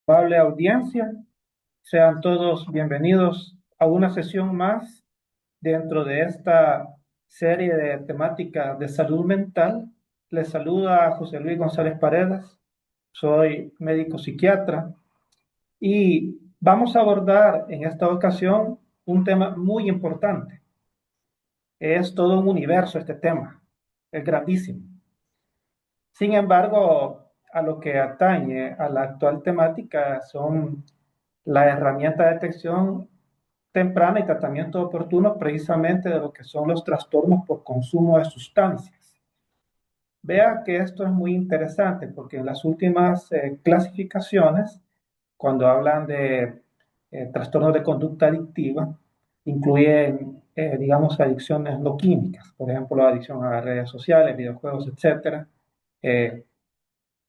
Amable audiencia, sean todos bienvenidos a una sesión más dentro de esta serie de temática de salud mental. Les saluda José Luis González Paredes, soy médico psiquiatra y vamos a abordar en esta ocasión un tema muy importante. Es todo un universo este tema, es grandísimo. Sin embargo, a lo que atañe a la actual temática son la herramienta de detección temprana y tratamiento oportuno precisamente de lo que son los trastornos por consumo de sustancias. Vea que esto es muy interesante porque en las últimas clasificaciones, cuando hablan de trastornos de conducta adictiva, incluyen, digamos, adicciones no químicas, por ejemplo, adicción a redes sociales, videojuegos, etcétera, eh,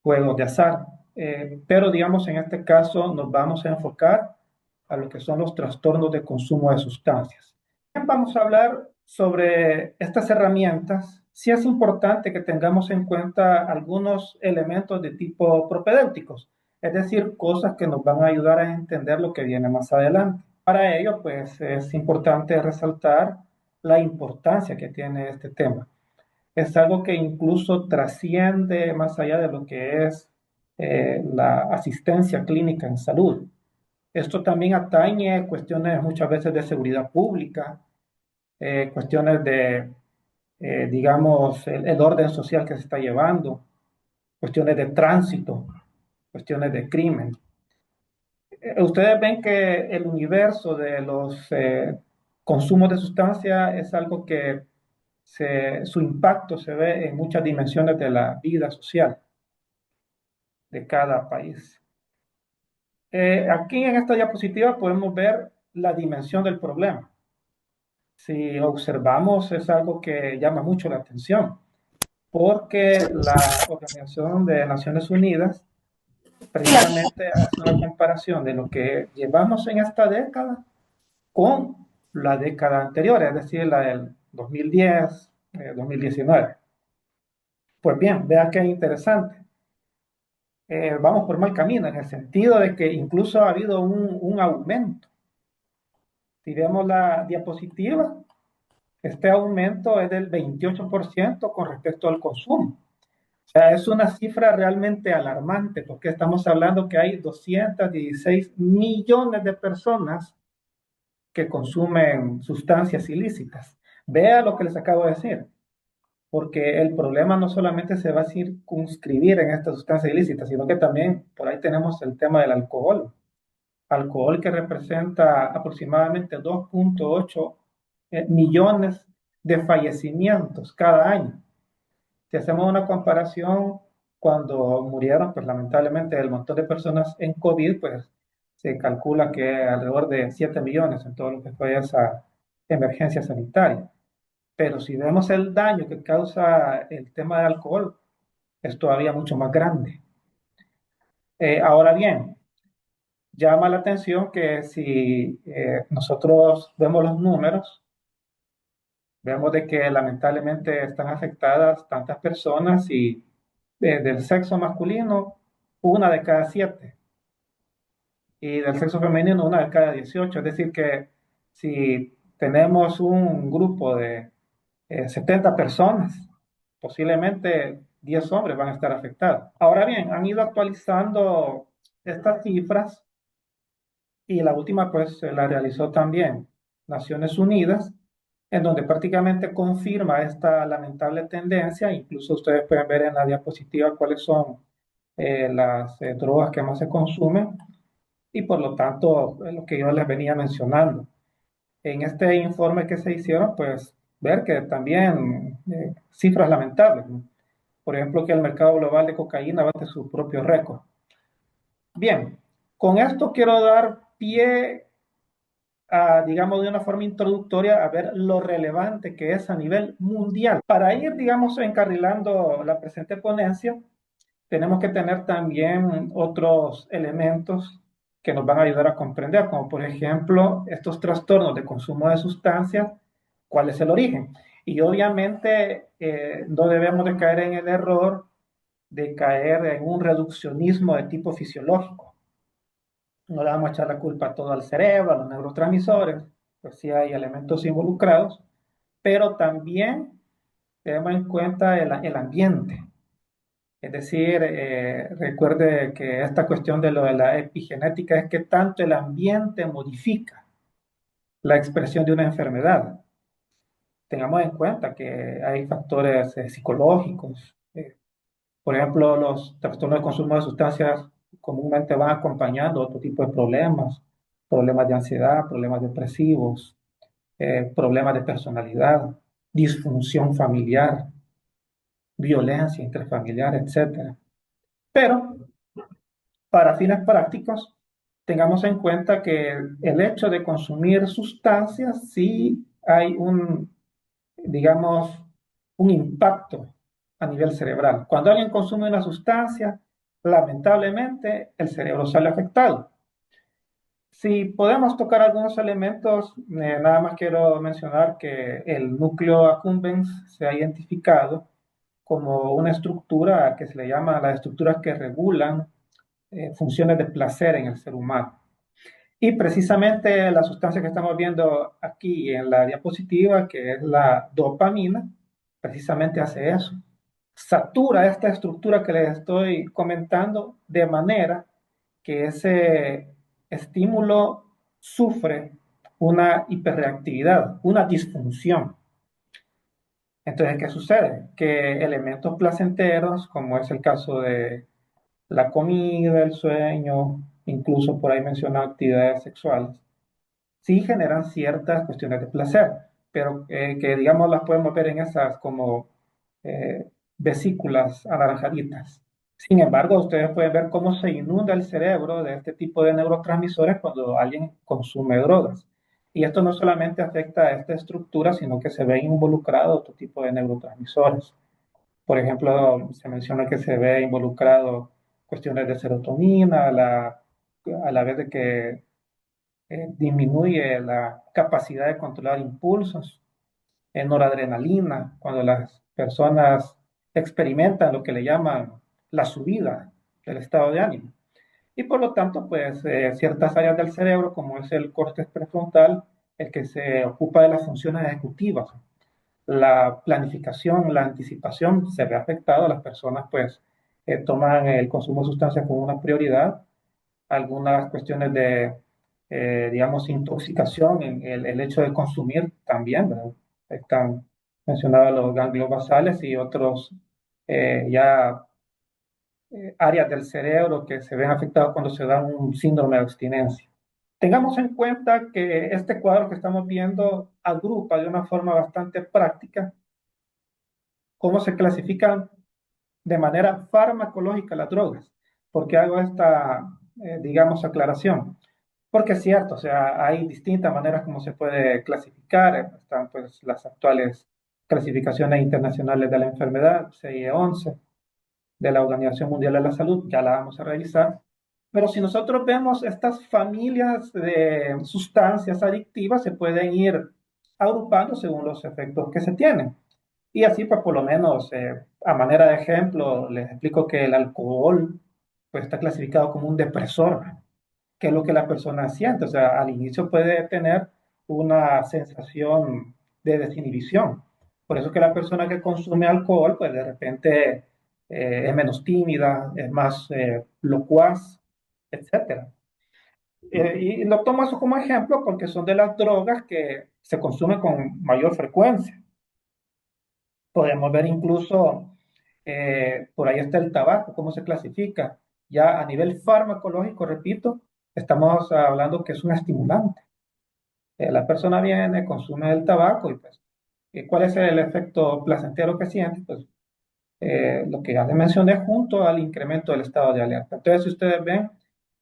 juegos de azar. Pero digamos, en este caso nos vamos a enfocar a lo que son los trastornos de consumo de sustancias. Vamos a hablar sobre estas herramientas. Sí es importante que tengamos en cuenta algunos elementos de tipo propedéuticos, es decir, cosas que nos van a ayudar a entender lo que viene más adelante. Para ello, pues es importante resaltar la importancia que tiene este tema. Es algo que incluso trasciende más allá de lo que es la asistencia clínica en salud. Esto también atañe cuestiones muchas veces de seguridad pública, cuestiones de, digamos, el orden social que se está llevando, cuestiones de tránsito, cuestiones de crimen. Ustedes ven que el universo de los consumos de sustancia es algo que su impacto se ve en muchas dimensiones de la vida social de cada país. Aquí en esta diapositiva podemos ver la dimensión del problema. Si observamos, es algo que llama mucho la atención, porque la Organización de Naciones Unidas precisamente hace una comparación de lo que llevamos en esta década con la década anterior, es decir, la del 2010, 2019. Pues bien, vea qué interesante. Vamos por mal camino, en el sentido de que incluso ha habido un aumento. Si vemos la diapositiva, este aumento es del 28% con respecto al consumo. O sea, es una cifra realmente alarmante porque estamos hablando que hay 216 millones de personas que consumen sustancias ilícitas. Vea lo que les acabo de decir, porque el problema no solamente se va a circunscribir en esta sustancia ilícita, sino que también por ahí tenemos el tema del alcohol. Alcohol que representa aproximadamente 2.8 millones de fallecimientos cada año. Si hacemos una comparación, cuando murieron, pues lamentablemente el montón de personas en COVID, pues se calcula que alrededor de 7 millones en todo lo que fue esa emergencia sanitaria. Pero si vemos el daño que causa el tema del alcohol, es todavía mucho más grande. Ahora bien, llama la atención que si nosotros vemos los números, vemos de que lamentablemente están afectadas tantas personas y del sexo masculino, una de cada 7, y del sexo femenino, una de cada 18. Es decir, que si tenemos un grupo de 70 personas, posiblemente 10 hombres van a estar afectados. Ahora bien, han ido actualizando estas cifras y la última pues la realizó también Naciones Unidas, en donde prácticamente confirma esta lamentable tendencia. Incluso ustedes pueden ver en la diapositiva cuáles son las drogas que más se consumen y por lo tanto es lo que yo les venía mencionando. En este informe que se hicieron, pues ver que también cifras lamentables, ¿no? Por ejemplo, que el mercado global de cocaína bate su propio récord. Bien, con esto quiero dar pie a, digamos, de una forma introductoria, a ver lo relevante que es a nivel mundial. Para ir, digamos, encarrilando la presente ponencia, tenemos que tener también otros elementos que nos van a ayudar a comprender, como por ejemplo estos trastornos de consumo de sustancias, cuál es el origen. Y obviamente no debemos de caer en el error de caer en un reduccionismo de tipo fisiológico. No le vamos a echar la culpa todo al cerebro, a los neurotransmisores, pues sí hay elementos involucrados, pero también tenemos en cuenta el ambiente. Es decir, recuerde que esta cuestión de lo de la epigenética es que tanto el ambiente modifica la expresión de una enfermedad. Tengamos en cuenta que hay factores psicológicos. Por ejemplo, los trastornos de consumo de sustancias comúnmente van acompañando otro tipo de problemas, problemas de ansiedad, problemas depresivos, problemas de personalidad, disfunción familiar, violencia intrafamiliar, etcétera. Pero para fines prácticos, tengamos en cuenta que el hecho de consumir sustancias sí hay un, digamos, un impacto a nivel cerebral. Cuando alguien consume una sustancia, lamentablemente el cerebro sale afectado. Si podemos tocar algunos elementos, nada más quiero mencionar que el núcleo accumbens se ha identificado como una estructura que se le llama las estructuras que regulan funciones de placer en el ser humano. Y precisamente la sustancia que estamos viendo aquí en la diapositiva, que es la dopamina, precisamente hace eso. Satura esta estructura que les estoy comentando de manera que ese estímulo sufre una hiperreactividad, una disfunción. Entonces, ¿qué sucede? Que elementos placenteros, como es el caso de la comida, el sueño, incluso por ahí menciona actividades sexuales, sí generan ciertas cuestiones de placer, pero que digamos las podemos ver en esas como eh, vesículas anaranjaditas. Sin embargo, ustedes pueden ver cómo se inunda el cerebro de este tipo de neurotransmisores cuando alguien consume drogas. Y esto no solamente afecta a esta estructura, sino que se ve involucrado otro tipo de neurotransmisores. Por ejemplo, se menciona que se ve involucrado cuestiones de serotonina, a la vez de que disminuye la capacidad de controlar impulsos, en noradrenalina, cuando las personas experimentan lo que le llaman la subida del estado de ánimo. Y por lo tanto, pues ciertas áreas del cerebro, como es el córtex prefrontal, el que se ocupa de las funciones ejecutivas, la planificación, la anticipación, se ve afectado. Las personas pues toman el consumo de sustancias como una prioridad, algunas cuestiones de, digamos, intoxicación en el hecho de consumir también, ¿verdad? Están mencionados los ganglios basales y otros ya áreas del cerebro que se ven afectados cuando se da un síndrome de abstinencia. Tengamos en cuenta que este cuadro que estamos viendo agrupa de una forma bastante práctica cómo se clasifican de manera farmacológica las drogas. ¿Por qué hago esta, digamos, aclaración? Porque es cierto, o sea, hay distintas maneras como se puede clasificar. Están pues las actuales clasificaciones internacionales de la enfermedad, CIE-11, de la Organización Mundial de la Salud, ya la vamos a revisar. Pero si nosotros vemos estas familias de sustancias adictivas, se pueden ir agrupando según los efectos que se tienen. Y así, pues por lo menos, a manera de ejemplo, les explico que el alcohol pues, está clasificado como un depresor, que es lo que la persona siente. O sea, al inicio puede tener una sensación de desinhibición. Por eso que la persona que consume alcohol, pues de repente es menos tímida, es más locuaz, etcétera. Y lo tomo eso como ejemplo porque son de las drogas que se consumen con mayor frecuencia. Podemos ver incluso, por ahí está el tabaco, cómo se clasifica. Ya a nivel farmacológico, repito, estamos hablando que es un estimulante. La persona viene, consume el tabaco y pues, ¿cuál es el efecto placentero que siente? Pues lo que ya le mencioné junto al incremento del estado de alerta. Entonces, si ustedes ven,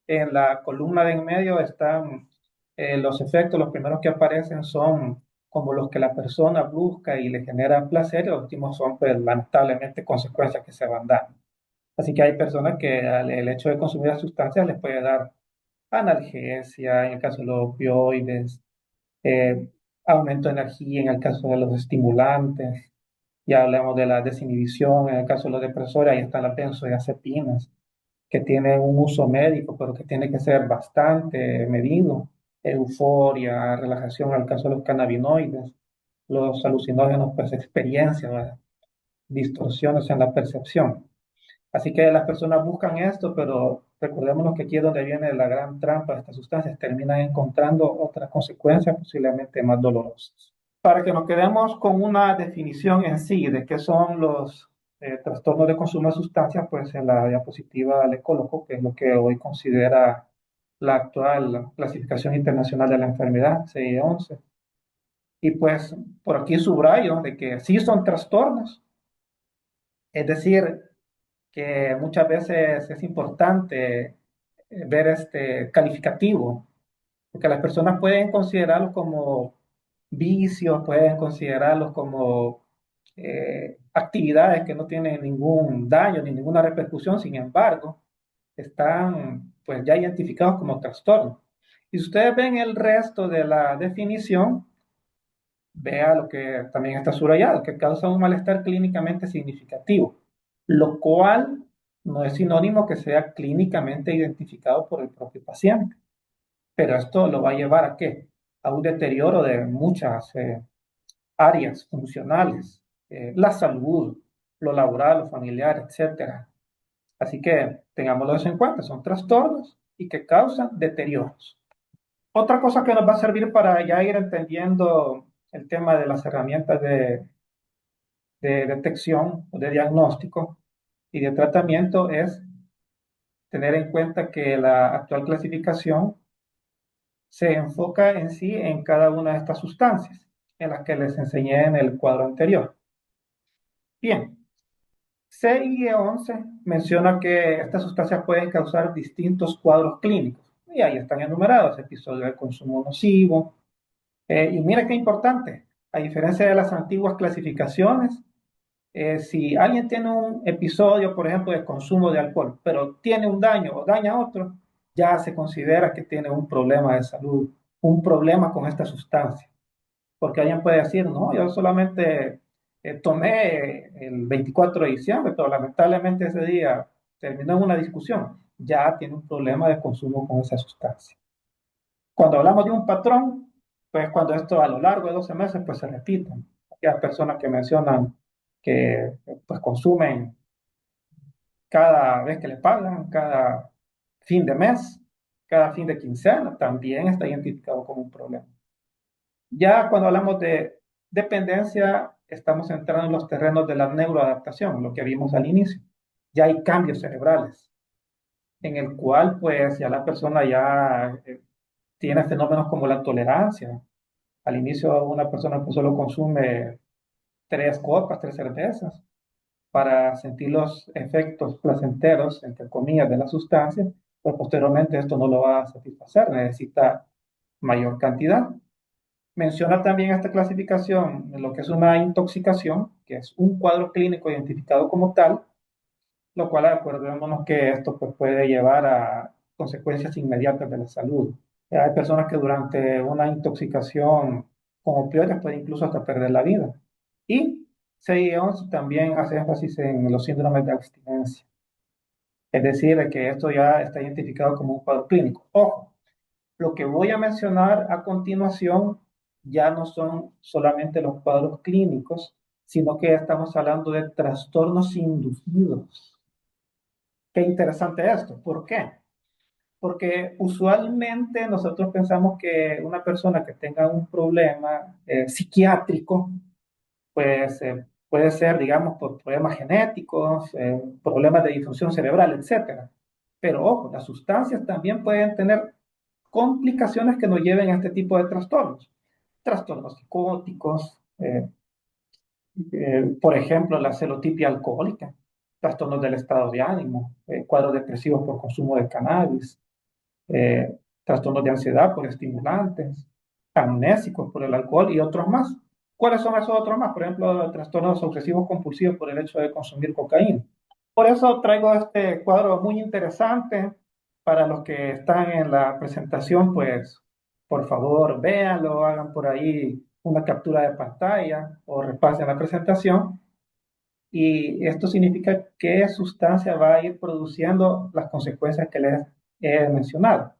en la columna de en medio están los efectos, los primeros que aparecen son como los que la persona busca y le genera placer, y los últimos son, pues, lamentablemente, consecuencias que se van dando. Así que hay personas que el hecho de consumir las sustancias les puede dar analgesia, en el caso de los opioides, eh, aumento de energía en el caso de los estimulantes, ya hablamos de la desinhibición, en el caso de los depresores, ahí están las benzodiazepinas. que tienen un uso médico, pero que tiene que ser bastante medido. Euforia, relajación al caso de los cannabinoides, los alucinógenos, pues experiencia, ¿verdad? Distorsiones en la percepción. Así que las personas buscan esto, pero recordémonos que aquí es donde viene la gran trampa de estas sustancias, terminan encontrando otras consecuencias posiblemente más dolorosas. Para que nos quedemos con una definición en sí de qué son los trastornos de consumo de sustancias, pues en la diapositiva le coloco, que es lo que hoy considera la actual clasificación internacional de la enfermedad, CIE-11. Y pues por aquí subrayo de que sí son trastornos, es decir, que muchas veces es importante ver este calificativo, porque las personas pueden considerarlos como vicios, pueden considerarlos como actividades que no tienen ningún daño ni ninguna repercusión, sin embargo, están pues ya identificados como trastornos. Y si ustedes ven el resto de la definición, vea lo que también está subrayado, que causa un malestar clínicamente significativo, lo cual no es sinónimo que sea clínicamente identificado por el propio paciente. Pero esto lo va a llevar a qué? A un deterioro de muchas áreas funcionales, la salud, lo laboral, lo familiar, etcétera. Así que tengámoslo eso en cuenta, son trastornos y que causan deterioros. Otra cosa que nos va a servir para ya ir entendiendo el tema de las herramientas de detección, de diagnóstico y de tratamiento es tener en cuenta que la actual clasificación se enfoca en sí en cada una de estas sustancias en las que les enseñé en el cuadro anterior. Bien, CIE-11 menciona que estas sustancias pueden causar distintos cuadros clínicos y ahí están enumerados, episodios de consumo nocivo. Y mira qué importante, a diferencia de las antiguas clasificaciones, si alguien tiene un episodio, por ejemplo, de consumo de alcohol, pero tiene un daño o daña a otro, ya se considera que tiene un problema de salud, un problema con esta sustancia. Porque alguien puede decir, no, yo solamente tomé el 24 de diciembre, pero lamentablemente ese día terminó en una discusión, ya tiene un problema de consumo con esa sustancia. Cuando hablamos de un patrón, pues cuando esto a lo largo de 12 meses, pues se repiten. Aquellas personas que mencionan que pues consumen cada vez que le pagan, cada fin de mes, cada fin de quincena, también está identificado como un problema. Ya cuando hablamos de dependencia, estamos entrando en los terrenos de la neuroadaptación, lo que vimos al inicio. Ya hay cambios cerebrales, en el cual pues ya la persona ya tiene fenómenos como la tolerancia. Al inicio una persona pues solo consume 3 copas, 3 cervezas para sentir los efectos placenteros, entre comillas, de la sustancia, pues posteriormente esto no lo va a satisfacer, necesita mayor cantidad. Menciona también esta clasificación lo que es una intoxicación, que es un cuadro clínico identificado como tal, lo cual acordémonos que esto pues, puede llevar a consecuencias inmediatas de la salud. Hay personas que durante una intoxicación con opioides pueden incluso hasta perder la vida. Y CIE-11 también hace énfasis en los síndromes de abstinencia, es decir, de que esto ya está identificado como un cuadro clínico. Ojo, lo que voy a mencionar a continuación ya no son solamente los cuadros clínicos, sino que estamos hablando de trastornos inducidos. Qué interesante esto. ¿Por qué? Porque usualmente nosotros pensamos que una persona que tenga un problema psiquiátrico, pues puede ser, digamos, por problemas genéticos, problemas de disfunción cerebral, etcétera. Pero ojo, las sustancias también pueden tener complicaciones que nos lleven a este tipo de trastornos. Trastornos psicóticos, por ejemplo, la celotipia alcohólica, trastornos del estado de ánimo, cuadros depresivos por consumo de cannabis, trastornos de ansiedad por estimulantes, amnésicos por el alcohol y otros más. ¿Cuáles son esos otros más? Por ejemplo, trastornos obsesivos compulsivos por el hecho de consumir cocaína. Por eso traigo este cuadro muy interesante para los que están en la presentación, pues por favor véanlo, hagan por ahí una captura de pantalla o repasen la presentación y esto significa qué sustancia va a ir produciendo las consecuencias que les he mencionado.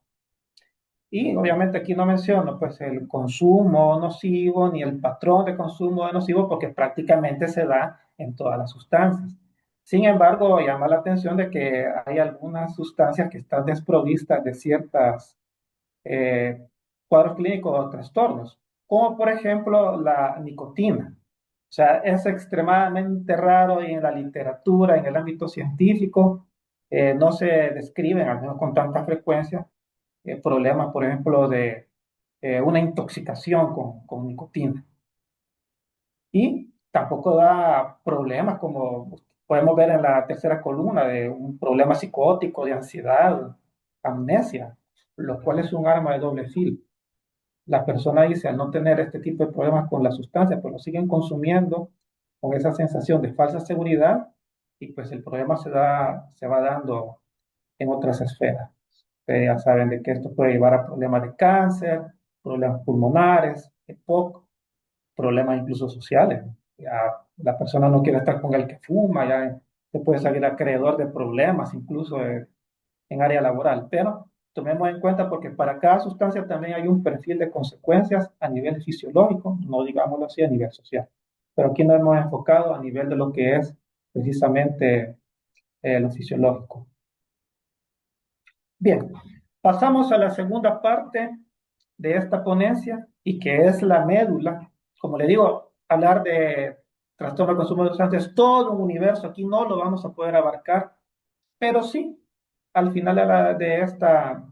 Y obviamente aquí no menciono pues el consumo nocivo ni el patrón de consumo nocivo porque prácticamente se da en todas las sustancias. Sin embargo, llama la atención de que hay algunas sustancias que están desprovistas de ciertas cuadros clínicos o trastornos, como por ejemplo la nicotina. O sea, es extremadamente raro y en la literatura, en el ámbito científico, no se describen, al menos con tanta frecuencia, problemas, por ejemplo, de una intoxicación con nicotina. Y tampoco da problemas como podemos ver en la tercera columna de un problema psicótico, de ansiedad, amnesia, lo cual es un arma de doble filo. La persona dice, al no tener este tipo de problemas con la sustancia, pues lo siguen consumiendo con esa sensación de falsa seguridad y pues el problema se va dando en otras esferas. Ustedes ya saben de que esto puede llevar a problemas de cáncer, problemas pulmonares, EPOC, problemas incluso sociales. Ya la persona no quiere estar con el que fuma, ya se puede salir acreedor de problemas, incluso en área laboral. Pero tomemos en cuenta porque para cada sustancia también hay un perfil de consecuencias a nivel fisiológico, no digámoslo así a nivel social. Pero aquí nos hemos enfocado a nivel de lo que es precisamente lo fisiológico. Bien, pasamos a la segunda parte de esta ponencia y que es la médula. Como le digo, hablar de trastorno de consumo de sustancias es todo un universo. Aquí no lo vamos a poder abarcar, pero sí, al final de esta,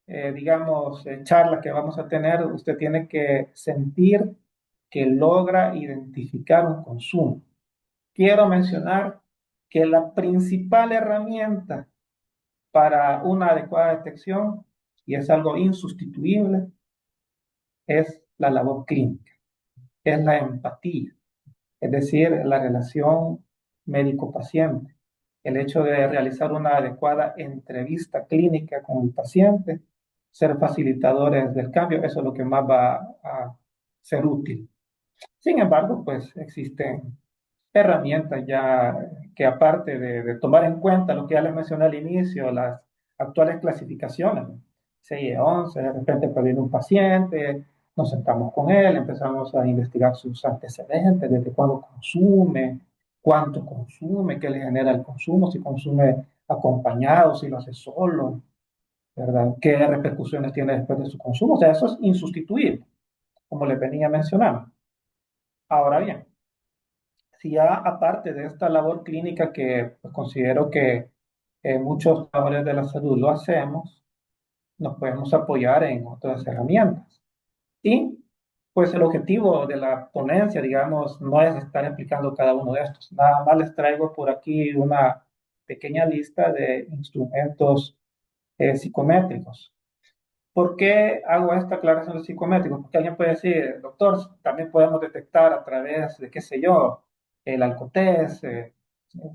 digamos, charla que vamos a tener, usted tiene que sentir que logra identificar un consumo. Quiero mencionar que la principal herramienta para una adecuada detección, y es algo insustituible, es la labor clínica, es la empatía, es decir, la relación médico-paciente, el hecho de realizar una adecuada entrevista clínica con el paciente, ser facilitadores del cambio, eso es lo que más va a ser útil. Sin embargo, pues existen herramientas ya que aparte de tomar en cuenta lo que ya les mencioné al inicio, las actuales clasificaciones, 6E11, de repente pues viene un paciente, nos sentamos con él, empezamos a investigar sus antecedentes, desde cuándo consume, cuánto consume, qué le genera el consumo, si consume acompañado, si lo hace solo, ¿verdad? ¿Qué repercusiones tiene después de su consumo? O sea, eso es insustituible, como les venía mencionando. Ahora bien, si ya aparte de esta labor clínica que pues, considero que muchos trabajadores de la salud lo hacemos, nos podemos apoyar en otras herramientas. Y pues el objetivo de la ponencia, digamos, no es estar explicando cada uno de estos. Nada más les traigo por aquí una pequeña lista de instrumentos psicométricos. ¿Por qué hago esta aclaración de psicométricos? Porque alguien puede decir, doctor, también podemos detectar a través de, qué sé yo, el alcotest,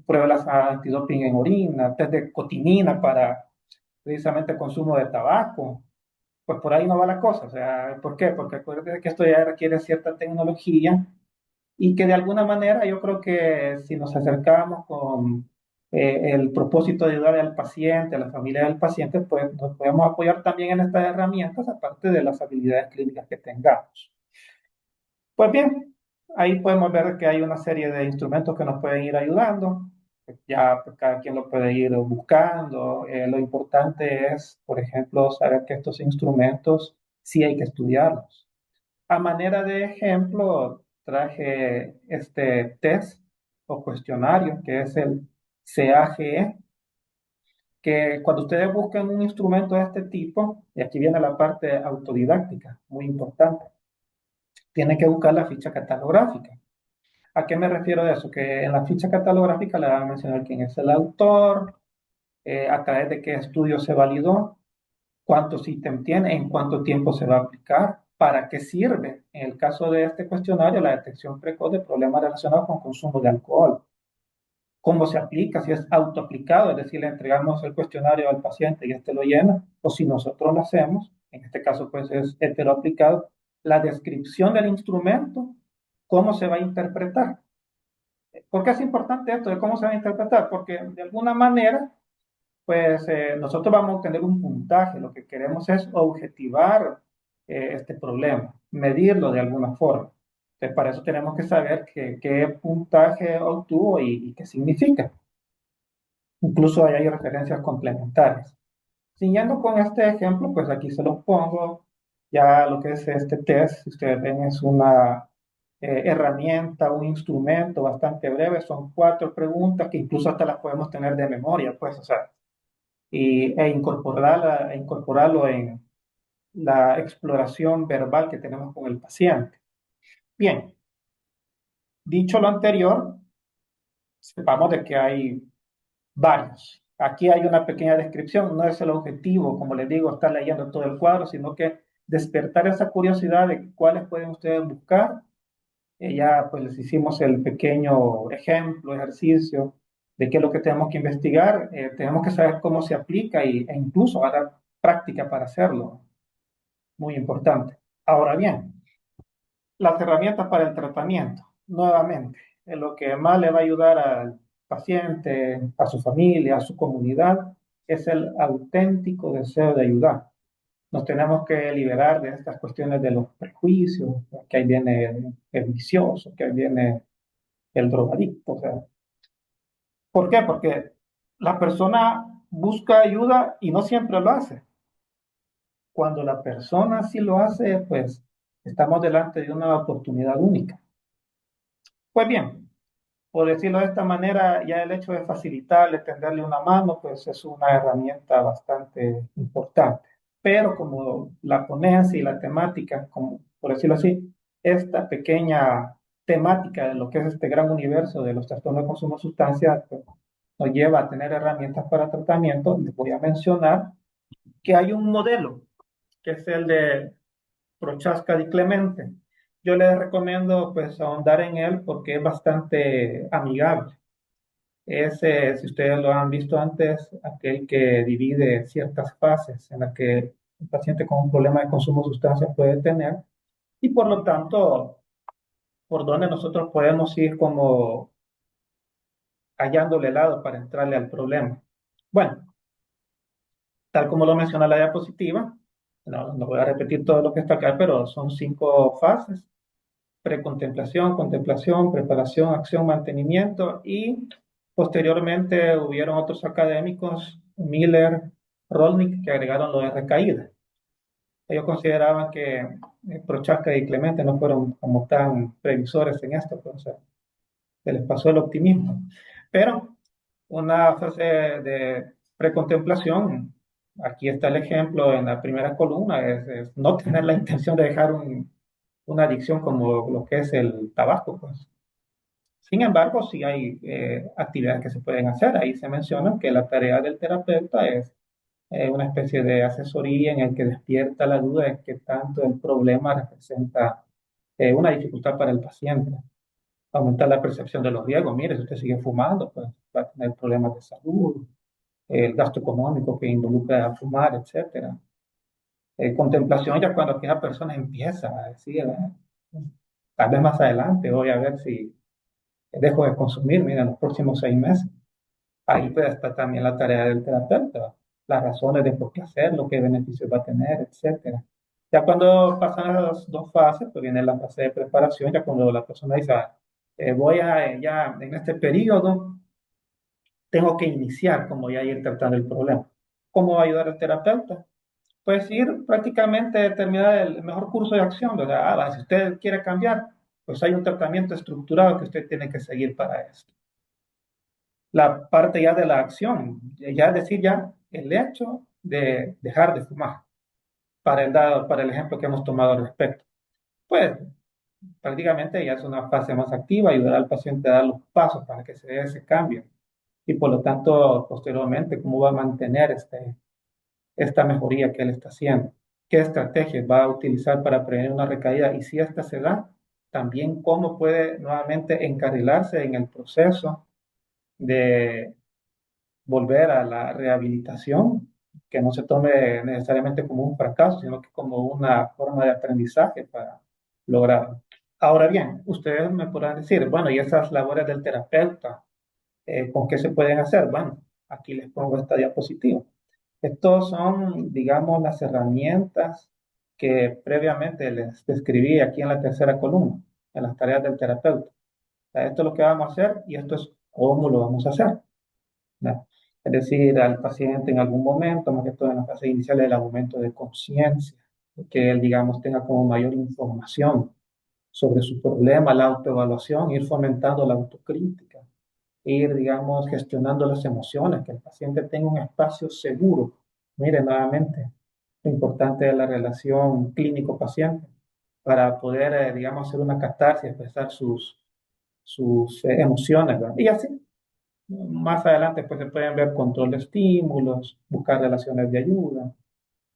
pruebas antidoping en orina, test de cotinina para precisamente el consumo de tabaco. Pues por ahí no va la cosa. O sea, ¿por qué? Porque acuérdense que esto ya requiere cierta tecnología y que de alguna manera yo creo que si nos acercamos con el propósito de ayudar al paciente, a la familia del paciente, pues nos podemos apoyar también en estas herramientas, aparte de las habilidades clínicas que tengamos. Pues bien, ahí podemos ver que hay una serie de instrumentos que nos pueden ir ayudando. Ya pues, cada quien lo puede ir buscando. Lo importante es, por ejemplo, saber que estos instrumentos sí hay que estudiarlos. A manera de ejemplo, traje este test o cuestionario que es el CAGE, que cuando ustedes buscan un instrumento de este tipo, y aquí viene la parte autodidáctica, muy importante, tienen que buscar la ficha catalográfica. ¿A qué me refiero de eso? Que en la ficha catalográfica le van a mencionar quién es el autor, a través de qué estudio se validó, cuántos ítems tiene, en cuánto tiempo se va a aplicar, para qué sirve, en el caso de este cuestionario, la detección precoz de problemas relacionados con consumo de alcohol, cómo se aplica, si es autoaplicado, es decir, le entregamos el cuestionario al paciente y este lo llena, o si nosotros lo hacemos, en este caso pues es heteroaplicado, la descripción del instrumento, cómo se va a interpretar. ¿Por qué es importante esto de cómo se va a interpretar? Porque de alguna manera, pues nosotros vamos a obtener un puntaje. Lo que queremos es objetivar este problema, medirlo de alguna forma. Entonces, para eso tenemos que saber qué puntaje obtuvo y qué significa. Incluso ahí hay referencias complementarias. Siguiendo con este ejemplo, pues aquí se los pongo. Ya lo que es este test, si ustedes ven, es una herramienta, un instrumento bastante breve. Son 4 preguntas que incluso hasta las podemos tener de memoria, pues, o sea, e incorporarlo en la exploración verbal que tenemos con el paciente. Bien, dicho lo anterior, sepamos de que hay varios. Aquí hay una pequeña descripción, no es el objetivo, como les digo, estar leyendo todo el cuadro, sino que despertar esa curiosidad de cuáles pueden ustedes buscar. Ya pues les hicimos el pequeño ejemplo, ejercicio de qué es lo que tenemos que investigar. Tenemos que saber cómo se aplica e incluso dar práctica para hacerlo. Muy importante. Ahora bien, las herramientas para el tratamiento, nuevamente, es lo que más le va a ayudar al paciente, a su familia, a su comunidad, es el auténtico deseo de ayudar. Nos tenemos que liberar de estas cuestiones de los prejuicios, que ahí viene el vicioso, que ahí viene el drogadicto. O sea, ¿por qué? Porque la persona busca ayuda y no siempre lo hace. Cuando la persona sí lo hace, pues estamos delante de una oportunidad única. Pues bien, por decirlo de esta manera, ya el hecho de facilitarle, tenderle una mano, pues es una herramienta bastante importante. Pero como la ponencia y la temática, como por decirlo así, esta pequeña temática de lo que es este gran universo de los trastornos de consumo de sustancias, pues, nos lleva a tener herramientas para tratamiento. Les voy a mencionar que hay un modelo, que es el de Prochaska di Clemente. Yo les recomiendo pues ahondar en él porque es bastante amigable. Si ustedes lo han visto antes, aquel que divide ciertas fases en las que el paciente con un problema de consumo de sustancias puede tener y por lo tanto, por donde nosotros podemos ir como hallándole el lado para entrarle al problema. Bueno, tal como lo menciona la diapositiva, no voy a repetir todo lo que está acá, pero son 5 fases: precontemplación, contemplación, preparación, acción, mantenimiento, y posteriormente hubieron otros académicos, Miller, Rolnick, que agregaron lo de recaída. Ellos consideraban que Prochaska y Clemente no fueron como tan previsores en esto, pues, o sea, se les pasó el optimismo. Pero una fase de precontemplación, aquí está el ejemplo en la primera columna, es no tener la intención de dejar una adicción como lo que es el tabaco, pues. Sin embargo, sí hay actividades que se pueden hacer. Ahí se menciona que la tarea del terapeuta es una especie de asesoría en el que despierta la duda de que tanto el problema representa una dificultad para el paciente. Aumentar la percepción de los riesgos. Mire, si usted sigue fumando, pues va a tener problemas de salud, el gasto económico que involucra a fumar, etcétera. Contemplación ya cuando aquella persona empieza a decir, tal vez más adelante voy a ver si dejo de consumir, mira, en los próximos 6 meses. Ahí puede estar también la tarea del terapeuta, las razones de por qué hacerlo, qué beneficios va a tener, etcétera. Ya cuando pasan las 2 fases, pues viene la fase de preparación, ya cuando la persona dice, voy a, ya en este periodo, tengo que iniciar como ya ir tratando el problema. ¿Cómo va a ayudar el terapeuta? Pues ir prácticamente terminar el mejor curso de acción, ¿verdad? Si usted quiere cambiar, pues hay un tratamiento estructurado que usted tiene que seguir para esto. La parte ya de la acción, ya es decir, ya el hecho de dejar de fumar, para el ejemplo que hemos tomado al respecto. Pues prácticamente ya es una fase más activa, ayudar al paciente a dar los pasos para que se dé ese cambio y por lo tanto, posteriormente, cómo va a mantener esta mejoría que él está haciendo, qué estrategias va a utilizar para prevenir una recaída y si esta se da, también cómo puede nuevamente encarrilarse en el proceso de volver a la rehabilitación, que no se tome necesariamente como un fracaso, sino que como una forma de aprendizaje para lograrlo. Ahora bien, ustedes me podrán decir, bueno, ¿y esas labores del terapeuta, con qué se pueden hacer? Bueno, aquí les pongo esta diapositiva. Estos son, digamos, las herramientas que previamente les describí aquí en la tercera columna, en las tareas del terapeuta. O sea, esto es lo que vamos a hacer y esto es cómo lo vamos a hacer, ¿no? Es decir, al paciente en algún momento, más que todo en la fase inicial del aumento de conciencia, que él, digamos, tenga como mayor información sobre su problema, la autoevaluación, ir fomentando la autocrítica, ir, digamos, gestionando las emociones, que el paciente tenga un espacio seguro. Mire, nuevamente, lo importante es la relación clínico-paciente para poder, digamos, hacer una catarsis, expresar sus emociones, ¿verdad? Y así, más adelante, pues se pueden ver control de estímulos, buscar relaciones de ayuda,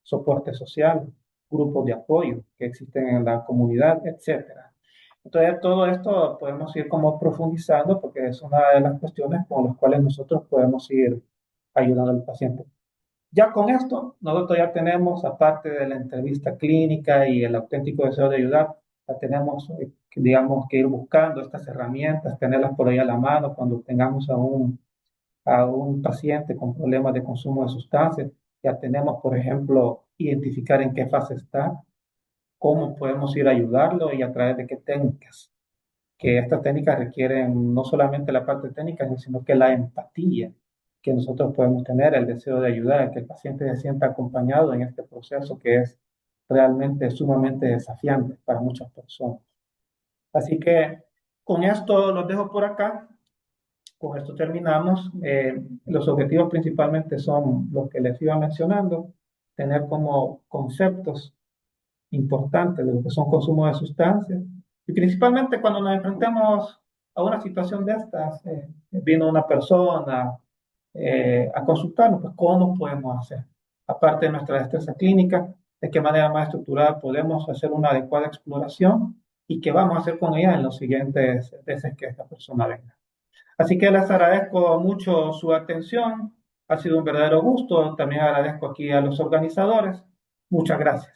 soporte social, grupos de apoyo que existen en la comunidad, etcétera. Entonces, todo esto podemos ir como profundizando porque es una de las cuestiones con las cuales nosotros podemos ir ayudando al paciente. Ya con esto, nosotros ya tenemos, aparte de la entrevista clínica y el auténtico deseo de ayudar, ya tenemos, digamos, que ir buscando estas herramientas, tenerlas por ahí a la mano cuando tengamos a un paciente con problemas de consumo de sustancias. Ya tenemos, por ejemplo, identificar en qué fase está, cómo podemos ir a ayudarlo y a través de qué técnicas. Que estas técnicas requieren no solamente la parte técnica, sino que la empatía que nosotros podemos tener, el deseo de ayudar, que el paciente se sienta acompañado en este proceso que es realmente sumamente desafiante para muchas personas. Así que con esto los dejo por acá. Con esto terminamos. Los objetivos principalmente son los que les iba mencionando, tener como conceptos importantes de lo que son consumos de sustancias. Y principalmente cuando nos enfrentemos a una situación de estas, vino una persona a consultarnos, pues cómo podemos hacer, aparte de nuestra destreza clínica, de qué manera más estructurada podemos hacer una adecuada exploración y qué vamos a hacer con ella en los siguientes veces que esta persona venga. Así que les agradezco mucho su atención. Ha sido un verdadero gusto. También agradezco aquí a los organizadores. Muchas gracias.